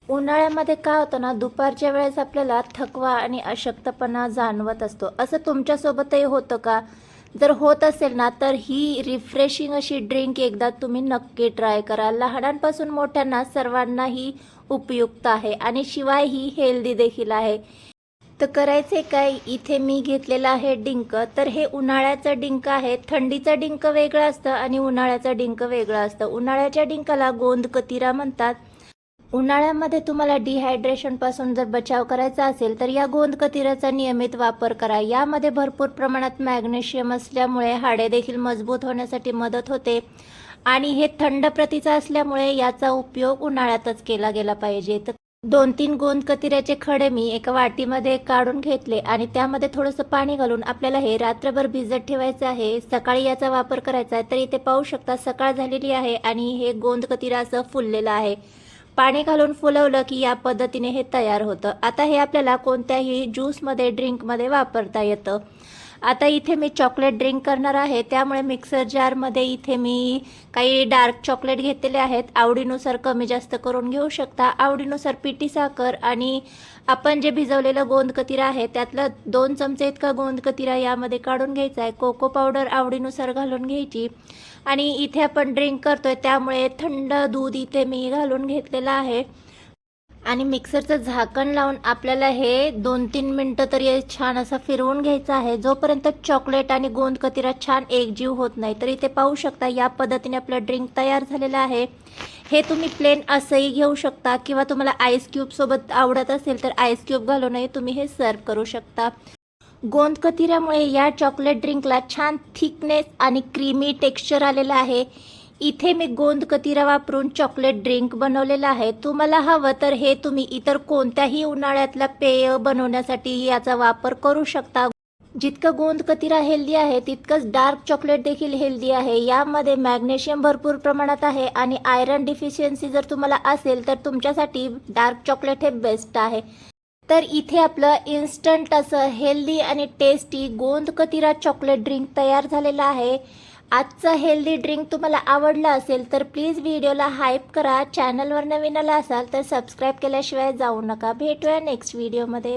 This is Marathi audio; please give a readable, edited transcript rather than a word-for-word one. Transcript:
उन्हाळ्यामध्ये काय होतं ना, दुपारच्या वेळेस आपल्याला थकवा आणि अशक्तपणा जाणवत असतो. असं तुमच्यासोबतही होतं का? जर होत असेल ना, तर ही रिफ्रेशिंग अशी ड्रिंक एकदा तुम्ही नक्की ट्राय करा. लहानांपासून मोठ्यांना सर्वांना ही उपयुक्त आहे आणि शिवाय ही हेल्दी देखील आहे. तर करायचे काय, इथे मी घेतलेला आहे डिंक. तर हे उन्हाळ्याचं डिंक आहे. थंडीचं डिंक वेगळं असतं आणि उन्हाळ्याचं डिंक वेगळं असतं. उन्हाळ्याच्या डिंकाला गोंद कतिरा म्हणतात. उन्हाळ्यामध्ये तुम्हाला डिहायड्रेशनपासून जर बचाव करायचा असेल तर या गोंद कतिराचा नियमित वापर करा. यामध्ये भरपूर प्रमाणात मॅग्नेशियम असल्यामुळे हाडे देखील मजबूत होण्यासाठी मदत होते आणि हे थंड प्रतीचा असल्यामुळे याचा उपयोग उन्हाळ्यातच केला गेला पाहिजे. तर 2-3 गोंद कतिऱ्याचे खडे मी एका वाटीमध्ये काढून घेतले आणि त्यामध्ये थोडंसं पाणी घालून आपल्याला हे रात्रभर भिजत ठेवायचं आहे. सकाळी याचा वापर करायचा आहे. तर इथे पाहू शकता सकाळ झालेली आहे आणि हे गोंद कतिरा असं फुललेलं आहे. पाणी घालून फुलवलं की या पद्धतीने हे तयार होतं. आता हे आपल्याला कोणत्याही ज्यूसमध्ये ड्रिंकमध्ये वापरता येतं. आता इथे मी चॉकलेट ड्रिंक करणार आहे, त्यामुळे मिक्सर जारमध्ये इथे मी काही डार्क चॉकलेट घेतलेले आहेत. आवडीनुसार कमी जास्त करून घेऊ शकता. आवडीनुसार पिठी साखर आणि आपण जे भिजवलेलं गोंद कतिरा आहे त्यातलं 2 चमचे इतका गोंद कतिरा यामध्ये काढून घ्यायचा आहे. कोको पावडर आवडीनुसार घालून घ्यायची आणि इथे आपण ड्रिंक करतोय त्यामुळे थंड दूध इथे मी घालून घेतलेलं आहे आणि मिक्सरचं झाकण लावून आपल्याला हे 2-3 मिनटं तरी छान असं फिरवून घ्यायचं आहे, जोपर्यंत चॉकलेट आणि गोंद कतिरा छान एकजीव होत नाही. तर इथे पाहू शकता या पद्धतीने आपलं ड्रिंक तयार झालेलं आहे. हे तुम्ही प्लेन असंही घेऊ शकता किंवा तुम्हाला आईस क्यूब सोबत आवडत असेल तर आईस क्यूब घालूनही तुम्ही हे सर्व करू शकता. गोंद कतिऱ्यामुळे या चॉकलेट ड्रिंकला छान थिकनेस आणि क्रीमी टेक्स्चर आलेलं आहे. इथे मी गोंद कतिरा वापरून चॉकलेट ड्रिंक बनवलेलं आहे. तुम्हाला हवं तर हे तुम्ही इतर कोणत्याही उन्हाळ्यातला पेय बनवण्यासाठी याचा वापर करू शकता. जितकं गोंद कतिरा हेल्दी आहे तितकंच डार्क चॉकलेट देखील हेल्दी आहे. यामध्ये मॅग्नेशियम भरपूर प्रमाणात आहे आणि आयरन डिफिशियन्सी जर तुम्हाला असेल तर तुमच्यासाठी डार्क चॉकलेट हे बेस्ट आहे. तर इथे आपलं इन्स्टंट असं हेल्दी आणि टेस्टी गोंद कतिरा चॉकलेट ड्रिंक तयार झालेलं आहे. आजचं हेल्दी ड्रिंक तुम्हाला आवडलं असेल तर प्लीज व्हिडिओला हाईप करा. चॅनलवर नवीन आला असाल तर सबस्क्राईब केल्याशिवाय जाऊ नका. भेटूया नेक्स्ट व्हिडिओमध्ये.